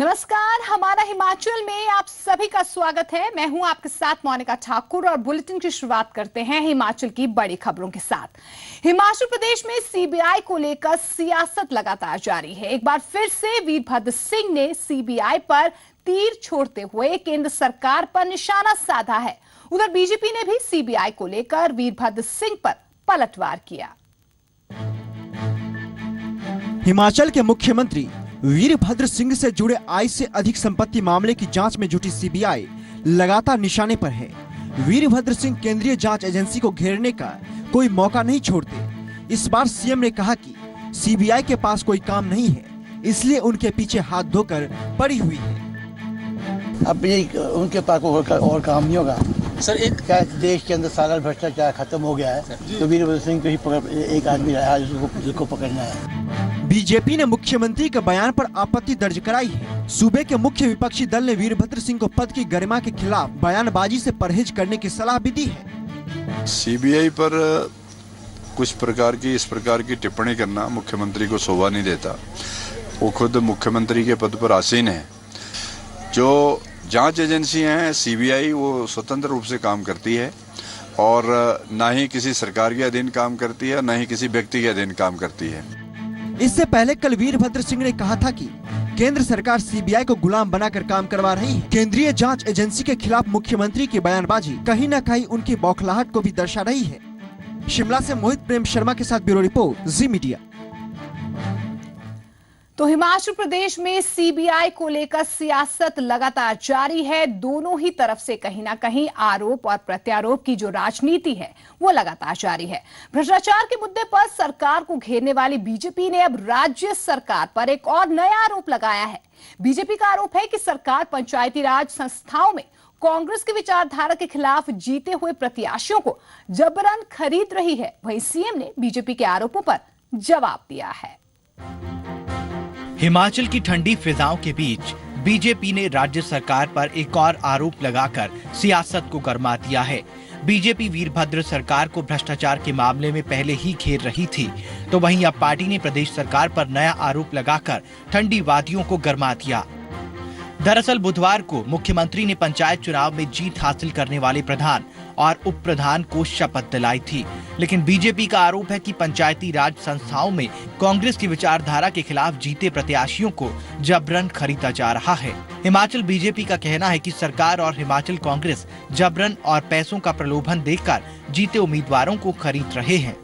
नमस्कार, हमारा हिमाचल में आप सभी का स्वागत है। मैं हूं आपके साथ मोनिका ठाकुर और बुलेटिन की शुरुआत करते हैं हिमाचल की बड़ी खबरों के साथ। हिमाचल प्रदेश में सीबीआई को लेकर सियासत लगातार जारी है। एक बार फिर से वीरभद्र सिंह ने सीबीआई पर तीर छोड़ते हुए केंद्र सरकार पर निशाना साधा है। उधर बीजेपी ने भी सीबीआई को लेकर वीरभद्र सिंह पर पलटवार किया। हिमाचल के मुख्यमंत्री वीरभद्र सिंह से जुड़े आय से अधिक संपत्ति मामले की जांच में जुटी सीबीआई लगातार निशाने पर है। वीरभद्र सिंह केंद्रीय जांच एजेंसी को घेरने का कोई मौका नहीं छोड़ते। इस बार सीएम ने कहा कि सीबीआई के पास कोई काम नहीं है, इसलिए उनके पीछे हाथ धोकर पड़ी हुई है। अब उनके पास और काम नहीं होगा सर। एक क्या देश के अंदर सारा भ्रष्टाचार खत्म हो गया है, तो वीरभद्र सिंह को ही एक आदमी रहा जिसको पकड़ना है। बीजेपी ने मुख्यमंत्री के बयान पर आपत्ति दर्ज कराई है। सूबे के मुख्य विपक्षी दल ने वीरभद्र सिंह को पद की गरिमा के खिलाफ बयानबाजी से परहेज करने की सलाह भी दी है। सीबीआई पर कुछ प्रकार की इस प्रकार की टिप्पणी करना मुख्यमंत्री को शोभा नहीं देता। वो खुद मुख्यमंत्री के पद पर आसीन है। जो जांच एजेंसियां हैं सीबीआई, वो स्वतंत्र रूप से काम करती है और ना ही किसी सरकार के अधीन काम करती है, ना ही किसी व्यक्ति के अधीन काम करती है। इससे पहले कल वीरभद्र सिंह ने कहा था कि केंद्र सरकार सीबीआई को गुलाम बनाकर काम करवा रही है। केंद्रीय जांच एजेंसी के खिलाफ मुख्यमंत्री की बयानबाजी कहीं न कहीं उनकी बौखलाहट को भी दर्शा रही है। शिमला से मोहित प्रेम शर्मा के साथ ब्यूरो रिपोर्ट, जी मीडिया। तो हिमाचल प्रदेश में सीबीआई को लेकर सियासत लगातार जारी है। दोनों ही तरफ से कहीं ना कहीं आरोप और प्रत्यारोप की जो राजनीति है वो लगातार जारी है। भ्रष्टाचार के मुद्दे पर सरकार को घेरने वाली बीजेपी ने अब राज्य सरकार पर एक और नया आरोप लगाया है। बीजेपी का आरोप है कि सरकार पंचायती राज संस्थाओं में कांग्रेस की विचारधारा के खिलाफ जीते हुए प्रत्याशियों को जबरन खरीद रही है। वहीं सीएम ने बीजेपी के आरोपों पर जवाब दिया है। हिमाचल की ठंडी फिजाओं के बीच बीजेपी ने राज्य सरकार पर एक और आरोप लगाकर सियासत को गरमा दिया है। बीजेपी वीरभद्र सरकार को भ्रष्टाचार के मामले में पहले ही घेर रही थी, तो वहीं अब पार्टी ने प्रदेश सरकार पर नया आरोप लगाकर ठंडी वादियों को गरमा दिया। दरअसल बुधवार को मुख्यमंत्री ने पंचायत चुनाव में जीत हासिल करने वाले प्रधान और उप प्रधान को शपथ दिलाई थी, लेकिन बीजेपी का आरोप है कि पंचायती राज संस्थाओं में कांग्रेस की विचारधारा के खिलाफ जीते प्रत्याशियों को जबरन खरीदा जा रहा है। हिमाचल बीजेपी का कहना है कि सरकार और हिमाचल कांग्रेस जबरन और पैसों का प्रलोभन देकर जीते उम्मीदवारों को खरीद रहे हैं।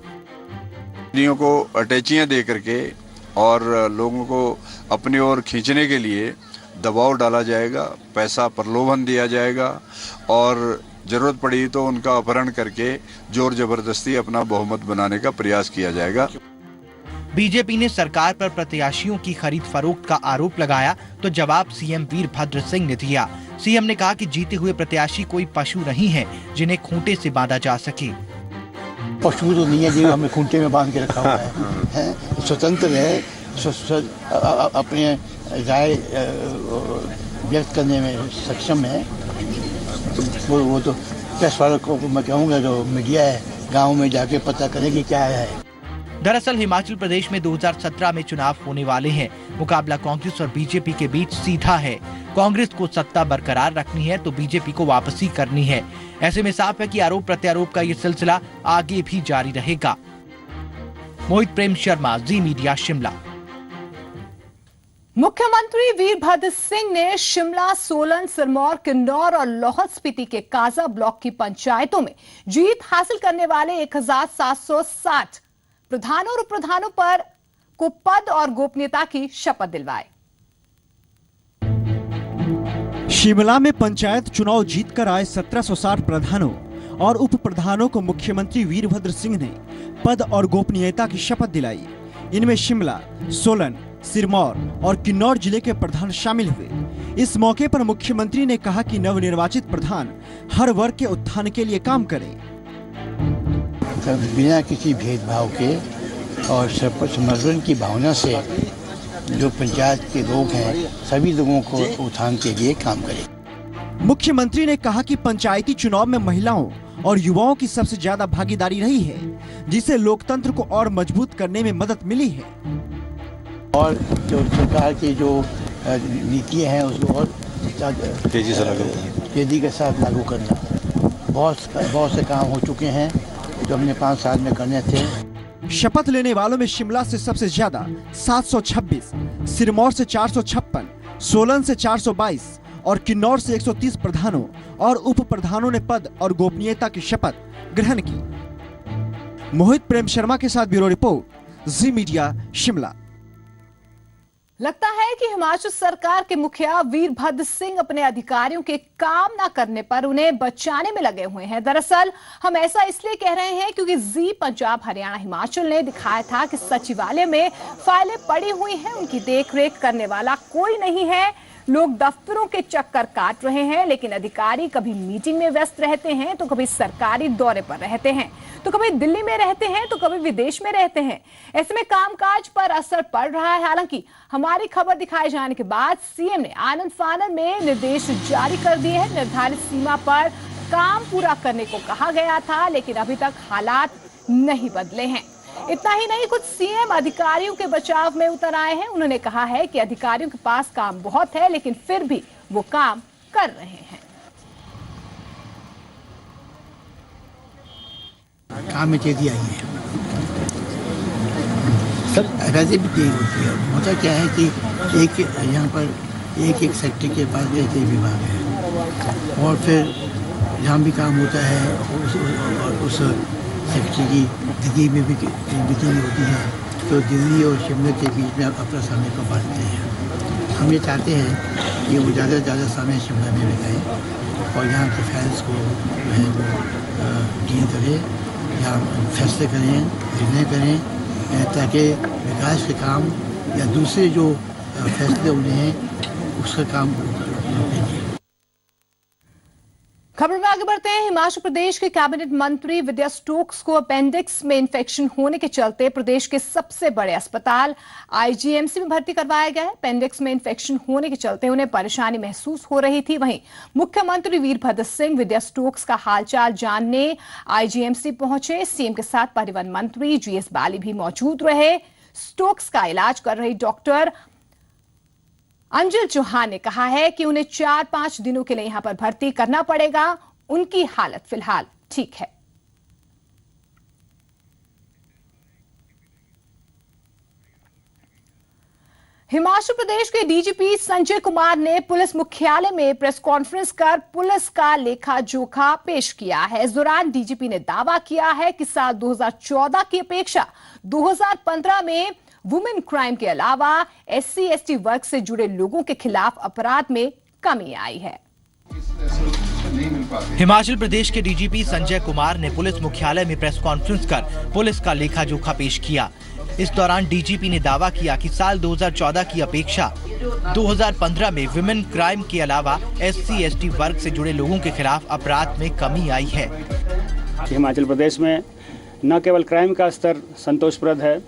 को अटैचियां दे करके और लोगों को अपनी ओर खींचने के लिए दबाव डाला जाएगा, पैसा प्रलोभन दिया जाएगा और जरूरत पड़ी तो उनका अपहरण करके जोर जबरदस्ती अपना बहुमत बनाने का प्रयास किया जाएगा। बीजेपी ने सरकार पर प्रत्याशियों की खरीद फरोख्त का आरोप लगाया, तो जवाब सीएम वीरभद्र सिंह ने दिया। सीएम ने कहा कि जीते हुए प्रत्याशी कोई पशु नहीं है जिन्हें खूंटे से बांधा जा सके। पशु तो नहीं है जो हमें खूंटे में बांध के रखा हुआ है। स्वतंत्र है, अपने राय व्यक्त करने में सक्षम है। वो तो प्रेस वालों को मैं कहूँगा जो मीडिया है गांव में जाके पता करें कि क्या है। दरअसल हिमाचल प्रदेश में 2017 में चुनाव होने वाले हैं। मुकाबला कांग्रेस और बीजेपी के बीच सीधा है। कांग्रेस को सत्ता बरकरार रखनी है तो बीजेपी को वापसी करनी है। ऐसे में साफ है कि आरोप प्रत्यारोप का ये सिलसिला आगे भी जारी रहेगा। मोहित प्रेम शर्मा, जी मीडिया, शिमला। मुख्यमंत्री वीरभद्र सिंह ने शिमला, सोलन, सिरमौर, किन्नौर और लाहौल स्पीति के काजा ब्लॉक की पंचायतों में जीत हासिल करने वाले 1760 प्रधानों और उप प्रधानों पर को पद और गोपनीयता की शपथ दिलवाए। शिमला में पंचायत चुनाव जीतकर आए 1760 प्रधानों और उप प्रधानों को मुख्यमंत्री वीरभद्र सिंह ने पद और गोपनीयता की शपथ दिलाई। इनमें शिमला, सोलन, सिरमौर और किन्नौर जिले के प्रधान शामिल हुए। इस मौके पर मुख्यमंत्री ने कहा कि नवनिर्वाचित प्रधान हर वर्ग के उत्थान के लिए काम करें। बिना किसी भेदभाव के और समर्पण की भावना से जो पंचायत के लोग हैं सभी लोगों को उत्थान के लिए काम करें। मुख्यमंत्री ने कहा कि पंचायती चुनाव में महिलाओं और युवाओं की सबसे ज्यादा भागीदारी रही है, जिससे लोकतंत्र को और मजबूत करने में मदद मिली है। और जो सरकार की जो नीतियाँ हैं उसको और तेजी के साथ लागू करना। बहुत से काम हो चुके हैं जो हमने 5 साल में करने थे। शपथ लेने वालों में शिमला से सबसे ज्यादा 726, सिरमौर से 456, सोलन से 422 और किन्नौर से 130 प्रधानों और उप प्रधानों ने पद और गोपनीयता की शपथ ग्रहण की। मोहित प्रेम शर्मा के साथ ब्यूरो रिपोर्ट, जी मीडिया, शिमला। लगता है कि हिमाचल सरकार के मुखिया वीरभद्र सिंह अपने अधिकारियों के काम ना करने पर उन्हें बचाने में लगे हुए हैं। दरअसल हम ऐसा इसलिए कह रहे हैं क्योंकि जी पंजाब हरियाणा हिमाचल ने दिखाया था कि सचिवालय में फाइलें पड़ी हुई हैं, उनकी देखरेख करने वाला कोई नहीं है। लोग दफ्तरों के चक्कर काट रहे हैं, लेकिन अधिकारी कभी मीटिंग में व्यस्त रहते हैं तो कभी सरकारी दौरे पर रहते हैं, तो कभी दिल्ली में रहते हैं तो कभी विदेश में रहते हैं। ऐसे में कामकाज पर असर पड़ रहा है। हालांकि हमारी खबर दिखाए जाने के बाद सीएम ने आनन फानन में निर्देश जारी कर दिए हैं। निर्धारित सीमा पर काम पूरा करने को कहा गया था, लेकिन अभी तक हालात नहीं बदले हैं। इतना ही नहीं, कुछ सीएम अधिकारियों के बचाव में उतर आए हैं। उन्होंने कहा है कि अधिकारियों के पास काम बहुत है, लेकिन फिर भी वो काम कर रहे हैं। काम में तेजी आई है सर, वैसे भी तेज होती है। होता क्या है कि एक यहाँ पर एक सेक्टर के पास एक विभाग है और फिर जहाँ भी काम होता है उस सेक्रेटरी की दिल्ली में भी मीटिंग होती है, तो दिल्ली और शिमला के बीच में अपना समय को बांटते हैं। हम ये चाहते हैं कि वो ज़्यादा से ज़्यादा समय शिमला में बिताएं और यहाँ के फाइल्स को जो है वो डील करें या फैसले करें, निर्णय करें, ताकि विकास के काम या दूसरे जो फैसले होने हैं उसका काम रोकेंगे। खबर में आगे बढ़ते हैं। हिमाचल प्रदेश के कैबिनेट मंत्री विद्या स्टोक्स को अपेंडिक्स में इंफेक्शन होने के चलते प्रदेश के सबसे बड़े अस्पताल आईजीएमसी में भर्ती करवाया गया है। अपेंडिक्स में इंफेक्शन होने के चलते उन्हें परेशानी महसूस हो रही थी। वहीं मुख्यमंत्री वीरभद्र सिंह विद्या स्टोक्स का हालचाल जानने आईजीएमसी पहुंचे। सीएम के साथ परिवहन मंत्री जीएस बाली भी मौजूद रहे। स्टोक्स का इलाज कर रही डॉक्टर अंजल चौहान ने कहा है कि उन्हें 4-5 दिनों के लिए यहां पर भर्ती करना पड़ेगा। उनकी हालत फिलहाल ठीक है। हिमाचल प्रदेश के डीजीपी संजय कुमार ने पुलिस मुख्यालय में प्रेस कॉन्फ्रेंस कर पुलिस का लेखा जोखा पेश किया है। इस दौरान डीजीपी ने दावा किया है कि साल 2014 की अपेक्षा 2015 में वुमेन क्राइम के अलावा SC/ST वर्ग से जुड़े लोगों के खिलाफ अपराध में कमी आई है। हिमाचल प्रदेश के डीजीपी संजय कुमार ने पुलिस मुख्यालय में प्रेस कॉन्फ्रेंस कर पुलिस का लेखा जोखा पेश किया। इस दौरान डीजीपी ने दावा किया कि साल 2014 की अपेक्षा 2015 में वुमेन क्राइम के अलावा SC/ST वर्ग से जुड़े लोगों के खिलाफ अपराध में कमी आई है। हिमाचल प्रदेश में न केवल क्राइम का स्तर संतोषप्रद है,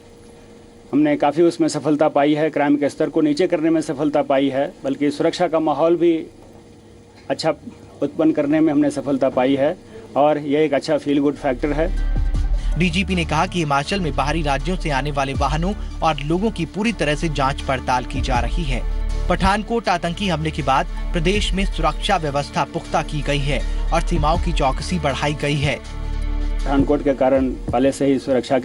हमने काफ़ी उसमें सफलता पाई है, क्राइम के स्तर को नीचे करने में सफलता पाई है, बल्कि सुरक्षा का माहौल भी अच्छा उत्पन्न करने में हमने सफलता पाई है और यह एक अच्छा फील गुड फैक्टर है। डीजीपी ने कहा कि हिमाचल में बाहरी राज्यों से आने वाले वाहनों और लोगों की पूरी तरह से जांच पड़ताल की जा रही है। पठानकोट आतंकी हमले के बाद प्रदेश में सुरक्षा व्यवस्था पुख्ता की गई है और सीमाओं की चौकसी बढ़ाई गई है। पठानकोट के कारण पहले से ही सुरक्षा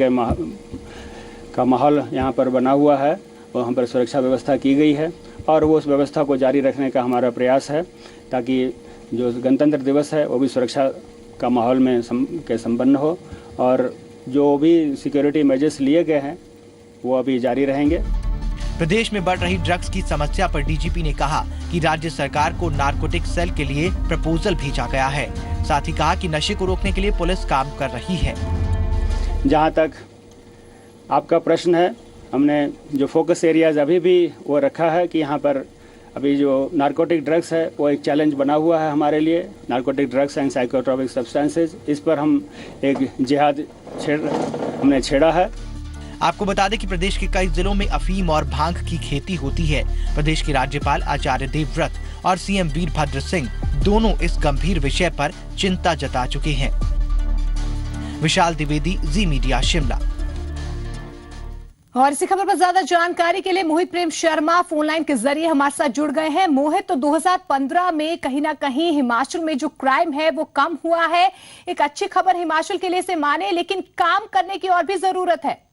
का माहौल यहाँ पर बना हुआ है, वहाँ पर सुरक्षा व्यवस्था की गई है और वो उस व्यवस्था को जारी रखने का हमारा प्रयास है ताकि जो गणतंत्र दिवस है वो भी सुरक्षा का माहौल में संपन्न हो और जो भी सिक्योरिटी मेजर्स लिए गए हैं वो अभी जारी रहेंगे। प्रदेश में बढ़ रही ड्रग्स की समस्या पर डीजीपी ने कहा कि राज्य सरकार को नारकोटिक सेल के लिए प्रपोजल भेजा गया है। साथ ही कहा कि नशे को रोकने के लिए पुलिस काम कर रही है। जहाँ तक आपका प्रश्न है, हमने जो फोकस एरियाज अभी भी वो रखा है कि यहाँ पर अभी जो नारकोटिक ड्रग्स है वो एक चैलेंज बना हुआ है हमारे लिए। Narcotic drugs and psychotropic substances, इस पर हम एक जिहाद हमने छेड़ा है। आपको बता दें कि प्रदेश के कई जिलों में अफीम और भांग की खेती होती है। प्रदेश के राज्यपाल आचार्य देवव्रत और सीएम वीरभद्र सिंह दोनों इस गंभीर विषय पर चिंता जता चुके हैं। विशाल द्विवेदी, जी मीडिया, शिमला। और इसी खबर पर ज्यादा जानकारी के लिए मोहित प्रेम शर्मा फोनलाइन के जरिए हमारे साथ जुड़ गए हैं। मोहित, तो 2015 में कहीं ना कहीं हिमाचल में जो क्राइम है वो कम हुआ है, एक अच्छी खबर हिमाचल के लिए से माने, लेकिन काम करने की और भी जरूरत है।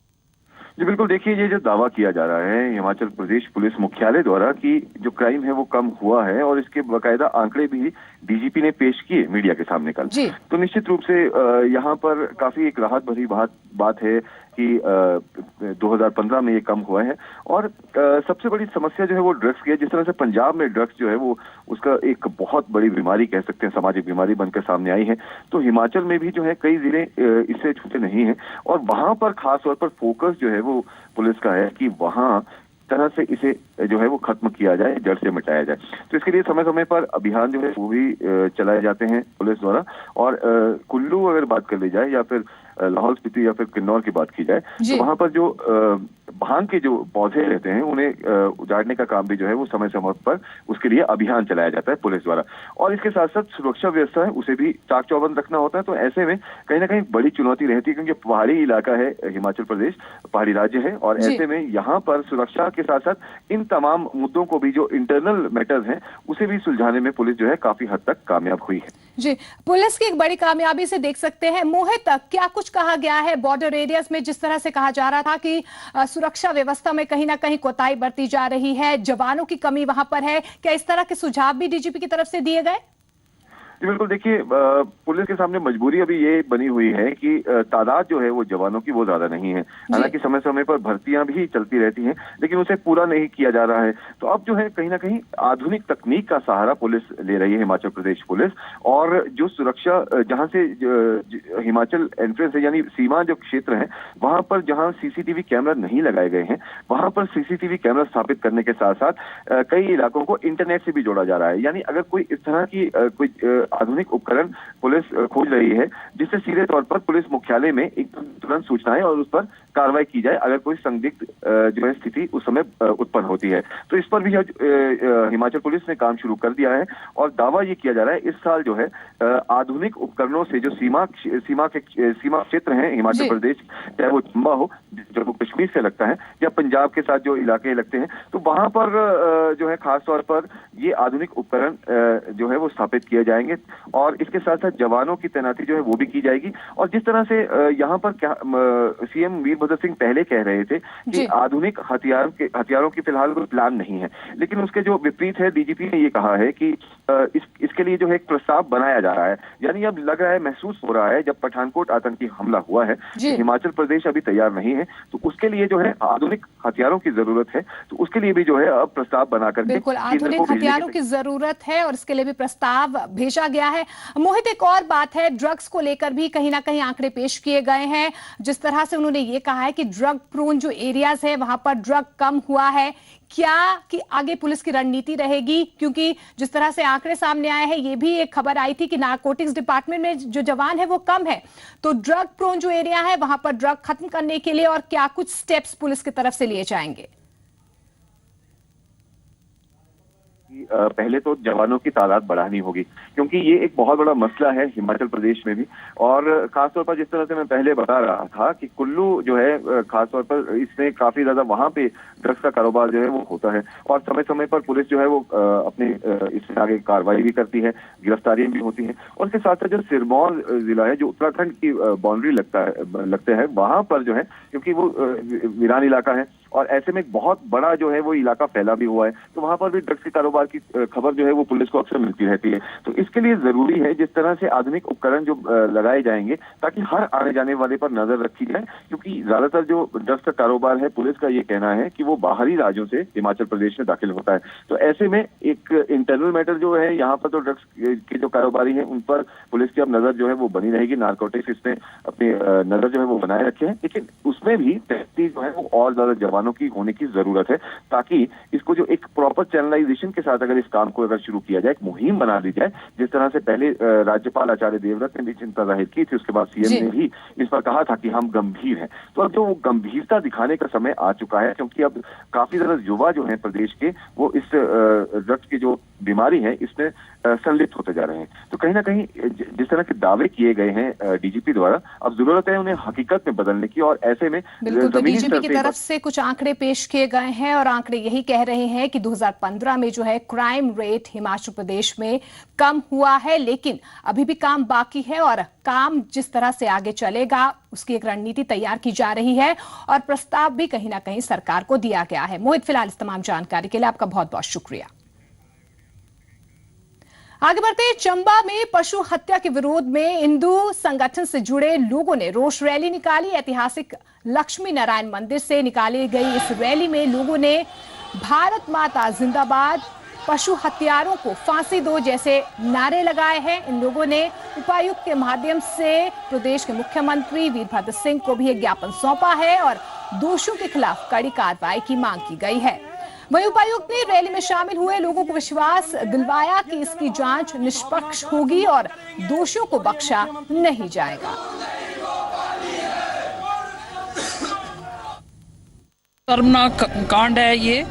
जी बिल्कुल, देखिए ये जो दावा किया जा रहा है हिमाचल प्रदेश पुलिस मुख्यालय द्वारा कि जो क्राइम है वो कम हुआ है और इसके बाकायदा आंकड़े भी डीजीपी ने पेश किए मीडिया के सामने कल, तो निश्चित रूप से यहाँ पर काफी एक राहत भरी बात है कि 2015 में ये कम हुआ है। और सबसे बड़ी समस्या जो है वो ड्रग्स की है। जिस तरह से पंजाब में ड्रग्स जो है वो उसका एक बहुत बड़ी बीमारी कह सकते हैं, सामाजिक बीमारी बनकर सामने आई है, तो हिमाचल में भी जो है कई जिले इससे छूटे नहीं हैं और वहां पर खास तौर पर फोकस जो है वो पुलिस का है कि वहां तरह से इसे जो है वो खत्म किया जाए, जड़ से मिटाया जाए। तो इसके लिए समय समय पर अभियान जो है वो भी चलाए जाते हैं पुलिस द्वारा। और कुल्लू अगर बात कर ली जाए या फिर लाहौल स्पीति या फिर किन्नौर की बात की जाए तो वहां पर जो भांग के जो पौधे रहते हैं उन्हें उजाड़ने का काम भी जो है वो समय समय पर उसके लिए अभियान चलाया जाता है पुलिस द्वारा। और इसके साथ साथ सुरक्षा व्यवस्था है उसे भी चाक चौबंद रखना होता है। तो ऐसे में कहीं ना कहीं बड़ी चुनौती रहती है क्योंकि पहाड़ी इलाका है हिमाचल प्रदेश, पहाड़ी राज्य है और ऐसे में यहाँ पर सुरक्षा के साथ साथ इन तमाम मुद्दों को भी जो इंटरनल मैटर्स हैं उसे भी सुलझाने में पुलिस जो है काफी हद तक कामयाब हुई है। जी, पुलिस की एक बड़ी कामयाबी से देख सकते हैं। मोहित, क्या कुछ कहा गया है बॉर्डर एरियाज में, जिस तरह से कहा जा रहा था कि सुरक्षा व्यवस्था में कहीं ना कहीं कोताही बरती जा रही है, जवानों की कमी वहां पर है, क्या इस तरह के सुझाव भी डीजीपी की तरफ से दिए गए? जी बिल्कुल, देखिए पुलिस के सामने मजबूरी अभी ये बनी हुई है कि तादाद जो है वो जवानों की वो ज्यादा नहीं है। हालांकि समय समय पर भर्तियां भी चलती रहती हैं लेकिन उसे पूरा नहीं किया जा रहा है। तो अब जो है कहीं ना कहीं आधुनिक तकनीक का सहारा पुलिस ले रही है, हिमाचल प्रदेश पुलिस। और जो सुरक्षा जहां से हिमाचल एंट्रेंस है यानी सीमा जो क्षेत्र है वहां पर जहां सीसीटीवी कैमरा नहीं लगाए गए हैं वहां पर सीसीटीवी कैमरा स्थापित करने के साथ साथ कई इलाकों को इंटरनेट से भी जोड़ा जा रहा है। यानी अगर कोई इस तरह की कोई आधुनिक उपकरण पुलिस खोज रही है जिससे सीधे तौर पर पुलिस मुख्यालय में एक तुरंत सूचनाएं और उस पर कार्रवाई की जाए अगर कोई संदिग्ध जो है स्थिति उस समय उत्पन्न होती है। तो इस पर भी हिमाचल पुलिस ने काम शुरू कर दिया है और दावा ये किया जा रहा है इस साल जो है आधुनिक उपकरणों से जो सीमा क्षेत्र हैं हिमाचल प्रदेश, चाहे वो चंबा हो, जम्मू कश्मीर से लगता है या पंजाब के साथ जो इलाके लगते हैं, तो वहां पर जो है खास तौर पर ये आधुनिक उपकरण जो है वो स्थापित किए जाएंगे और इसके साथ साथ जवानों की तैनाती जो है वो भी की जाएगी। और जिस तरह से यहाँ पर सीएम वीरभद्र सिंह पहले कह रहे थे कि आधुनिक हथियारों की फिलहाल कोई प्लान नहीं है, लेकिन उसके जो विपरीत है डीजीपी ने ये कहा है कि इसके लिए जो है एक प्रस्ताव बनाया जा रहा है। यानी अब लग रहा है, महसूस हो रहा है, जब पठानकोट आतंकी हमला हुआ है तो हिमाचल प्रदेश अभी तैयार नहीं है, तो उसके लिए जो है आधुनिक हथियारों की जरूरत है, तो उसके लिए भी जो है अब प्रस्ताव बनाकर बिल्कुल आधुनिक हथियारों की जरूरत है और इसके लिए भी प्रस्ताव भेजा गया है। मोहित, एक और बात है, ड्रग्स को लेकर भी कहीं ना कहीं आंकड़े पेश किए गए हैं। जिस तरह से उन्होंने ये कहा है कि ड्रग प्रोन जो एरियाज है वहां पर ड्रग कम हुआ है, क्या कि आगे पुलिस की रणनीति रहेगी? क्योंकि जिस तरह से आंकड़े सामने आए हैं, ये भी एक खबर आई थी कि नारकोटिक्स डिपार्टमेंट में जो जवान है वो कम है, तो ड्रग प्रोन जो एरिया है वहां पर ड्रग खत्म करने के लिए और क्या कुछ स्टेप्स पुलिस की तरफ से लिए जाएंगे? पहले तो जवानों की तादाद बढ़ानी होगी क्योंकि ये एक बहुत बड़ा मसला है हिमाचल प्रदेश में भी। और खासतौर पर जिस तरह से मैं पहले बता रहा था कि कुल्लू जो है खासतौर पर इसमें काफी ज्यादा वहां पे ड्रग्स का कारोबार जो है वो होता है और समय समय पर पुलिस जो है वो अपने इसमें आगे कार्रवाई भी करती है, गिरफ्तारियां भी होती है। और इसके साथ साथ जो सिरमौर जिला है जो उत्तराखंड की बाउंड्री लगते हैं वहां पर जो है क्योंकि वो वीरान इलाका है और ऐसे में बहुत बड़ा जो है वो इलाका फैला भी हुआ है, तो वहां पर भी ड्रग्स के कारोबार की खबर जो है वो पुलिस को अक्सर मिलती रहती है। तो इसके लिए जरूरी है जिस तरह से आधुनिक उपकरण जो लगाए जाएंगे ताकि हर आने जाने वाले पर नजर रखी जाए, क्योंकि ज्यादातर जो ड्रग्स का कारोबार है पुलिस का ये कहना है कि वो बाहरी राज्यों से हिमाचल प्रदेश में दाखिल होता है। तो ऐसे में एक इंटरनल मैटर जो है यहाँ पर तो ड्रग्स के जो कारोबारी है उन पर पुलिस की अब नजर जो है वो बनी रहेगी। नारकोटिक्स इसमें अपनी नजर जो है वो बनाए रखे हैं, लेकिन उसमें भी तहकीक जो है वो और ज्यादा जवानों की होने की जरूरत है ताकि इसको जो एक प्रॉपर चैनलाइजेशन के साथ साथ अगर इस काम को अगर शुरू किया जाए, एक मुहिम बना दी जाए, जिस तरह से पहले राज्यपाल आचार्य देवव्रत ने भी चिंता जाहिर की थी, उसके बाद सीएम ने भी इस पर कहा था कि हम गंभीर हैं। तो अब जो गंभीरता दिखाने का समय आ चुका है, क्योंकि अब काफी ज्यादा युवा जो हैं प्रदेश के, वो इस रक्त की जो बीमारी है इसमें संलिप्त होते जा रहे हैं। तो कहीं ना कहीं जिस तरह के दावे किए गए हैं डीजीपी द्वारा, अब जरूरत है उन्हें हकीकत में बदलने की। और ऐसे में बिल्कुल, डीजीपी की तरफ से कुछ आंकड़े पेश किए गए हैं और आंकड़े यही कह रहे हैं कि 2015 में जो है क्राइम रेट हिमाचल प्रदेश में कम हुआ है, लेकिन अभी भी काम बाकी है और काम जिस तरह से आगे चलेगा उसकी एक रणनीति तैयार की जा रही है और प्रस्ताव भी कहीं ना कहीं सरकार को दिया गया है। मोहित, फिलहाल इस तमाम जानकारी के लिए आपका बहुत बहुत शुक्रिया। आगे बढ़ते हैं, चंबा में पशु हत्या के विरोध में हिंदू संगठन से जुड़े लोगों ने रोष रैली निकाली। ऐतिहासिक लक्ष्मी नारायण मंदिर से निकाली गई इस रैली में लोगों ने भारत माता जिंदाबाद, पशु हत्यारों को फांसी दो जैसे नारे लगाए हैं। इन लोगों ने उपायुक्त के माध्यम से प्रदेश के मुख्यमंत्री वीरभद्र सिंह को भी एक ज्ञापन सौंपा है और दोषियों के खिलाफ कड़ी कार्रवाई की मांग की गई है। वहीं उपायुक्त ने रैली में शामिल हुए लोगों को विश्वास दिलवाया कि इसकी जांच निष्पक्ष होगी और दोषियों को बख्शा नहीं जाएगा। शर्मनाक कांड है ये।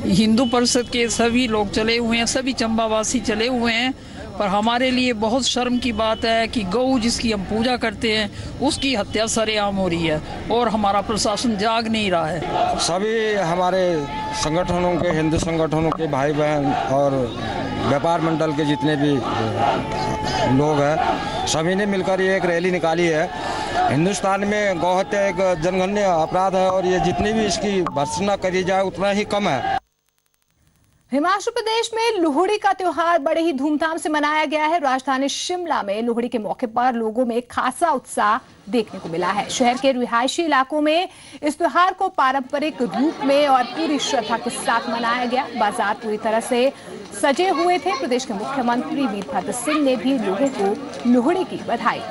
हिंदू परिषद के सभी लोग चले हुए हैं, सभी चंबावासी चले हुए हैं, पर हमारे लिए बहुत शर्म की बात है कि गौ जिसकी हम पूजा करते हैं उसकी हत्या सरेआम हो रही है और हमारा प्रशासन जाग नहीं रहा है। सभी हमारे संगठनों के, हिंदू संगठनों के भाई बहन और व्यापार मंडल के जितने भी लोग हैं, सभी ने मिलकर ये एक रैली निकाली है। हिंदुस्तान में गौ हत्या एक जनगणनीय अपराध है और ये जितनी भी इसकी भर्त्सना करी जाए उतना ही कम है। हिमाचल प्रदेश में लोहड़ी का त्योहार बड़े ही धूमधाम से मनाया गया है। राजधानी शिमला में लोहड़ी के मौके पर लोगों में खासा उत्साह देखने को मिला है। शहर के रिहायशी इलाकों में इस त्योहार को पारंपरिक रूप में और पूरी श्रद्धा के साथ मनाया गया। बाजार पूरी तरह से सजे हुए थे। प्रदेश के मुख्यमंत्री वीरभद्र सिंह ने भी लोगों को लोहड़ी की बधाई।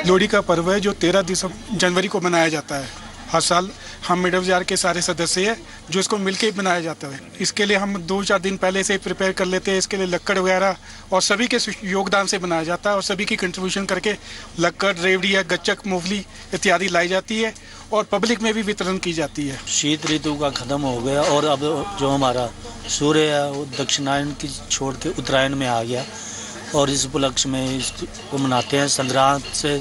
लोहड़ी का पर्व है जो 13 जनवरी को मनाया जाता है। हर साल हम मिड बाजार के सारे सदस्य हैं जो इसको मिलके ही बनाया जाता है। इसके लिए हम 2-4 दिन पहले से प्रिपेयर कर लेते हैं। इसके लिए लक्कड़ वगैरह और सभी के योगदान से बनाया जाता है और सभी की कंट्रीब्यूशन करके लक्कड़, रेवड़ी या गच्चक, मूंगफली इत्यादि लाई जाती है और पब्लिक में भी वितरण की जाती है। शीत ऋतु का खत्म हो गया और अब जो हमारा सूर्य है वो दक्षिणायन की छोड़ के उत्तरायण में आ गया और इस उपलक्ष्य में इसको मनाते हैं। संक्रांत से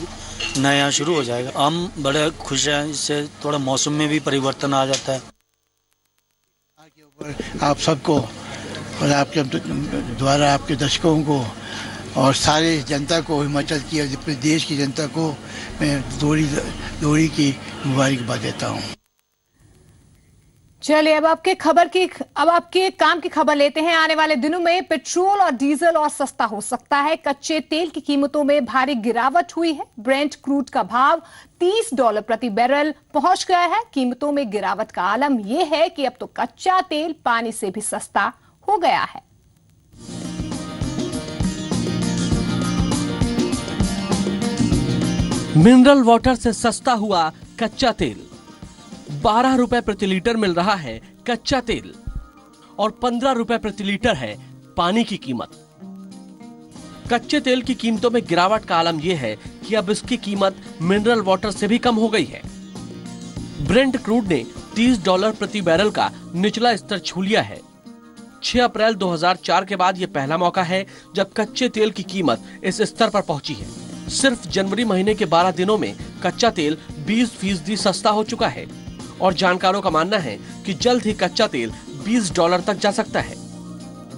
नया शुरू हो जाएगा। हम बड़े खुश हैं, इससे थोड़ा मौसम में भी परिवर्तन आ जाता है। आप सबको और आपके द्वारा आपके दर्शकों को और सारे जनता को, हिमाचल की और पूरे देश की जनता को मैं लोहड़ी की मुबारकबाद देता हूँ। चलिए अब आपके काम की खबर लेते हैं। आने वाले दिनों में पेट्रोल और डीजल और सस्ता हो सकता है। कच्चे तेल की कीमतों में भारी गिरावट हुई है। ब्रेंट क्रूड का भाव $30 प्रति बैरल पहुंच गया है। कीमतों में गिरावट का आलम यह है कि अब तो कच्चा तेल पानी से भी सस्ता हो गया है। मिनरल वाटर से सस्ता हुआ कच्चा तेल। 12 रुपए प्रति लीटर मिल रहा है कच्चा तेल और 15 रुपए प्रति लीटर है पानी की कीमत। कच्चे तेल की कीमतों में गिरावट का आलम यह है कि अब इसकी कीमत मिनरल वाटर से भी कम हो गई है। ब्रेंट क्रूड ने $30 प्रति बैरल का निचला स्तर छू लिया है। 6 अप्रैल 2004 के बाद यह पहला मौका है जब कच्चे तेल की कीमत इस स्तर पर पहुंची है। सिर्फ जनवरी महीने के 12 दिनों में कच्चा तेल 20% सस्ता हो चुका है और जानकारों का मानना है कि जल्द ही कच्चा तेल $20 तक जा सकता है।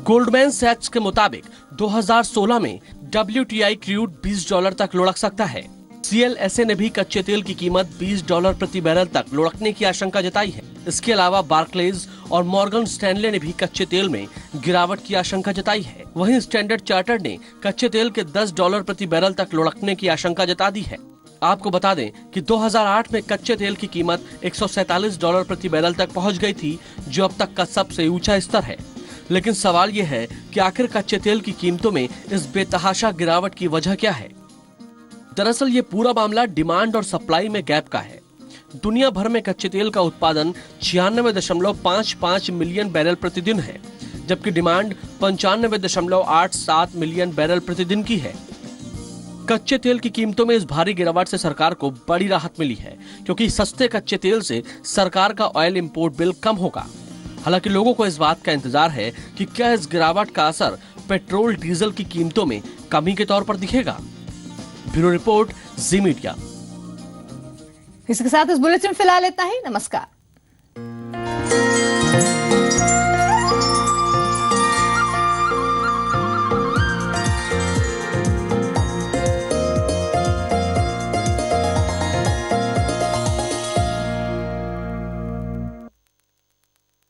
गोल्डमैन सैक्स के मुताबिक 2016 में WTI क्रूड $20 तक लुढ़क सकता है। CLSA ने भी कच्चे तेल की कीमत $20 प्रति बैरल तक लुढ़कने की आशंका जताई है। इसके अलावा बार्कलेज और मॉर्गन स्टैनले ने भी कच्चे तेल में गिरावट की आशंका जताई है। वहीं स्टैंडर्ड चार्टर्ड ने कच्चे तेल के $10 प्रति बैरल तक लुढ़कने की आशंका जता दी है। आपको बता दें कि 2008 में कच्चे तेल की कीमत $147 प्रति बैरल तक पहुंच गई थी, जो अब तक का सबसे ऊंचा स्तर है। लेकिन सवाल यह है कि आखिर कच्चे तेल की कीमतों में इस बेतहाशा गिरावट की वजह क्या है? दरअसल ये पूरा मामला डिमांड और सप्लाई में गैप का है। दुनिया भर में कच्चे तेल का उत्पादन 96.55 मिलियन बैरल प्रतिदिन है, जबकि डिमांड 95.87 मिलियन बैरल प्रतिदिन की है। कच्चे तेल की कीमतों में इस भारी गिरावट से सरकार को बड़ी राहत मिली है, क्योंकि सस्ते कच्चे तेल से सरकार का ऑयल इंपोर्ट बिल कम होगा। हालांकि लोगों को इस बात का इंतजार है कि क्या इस गिरावट का असर पेट्रोल डीजल की कीमतों में कमी के तौर पर दिखेगा। ब्यूरो रिपोर्ट, जी मीडिया। इसके साथ इस बुलेटिन फिलहाल इतना ही। नमस्कार।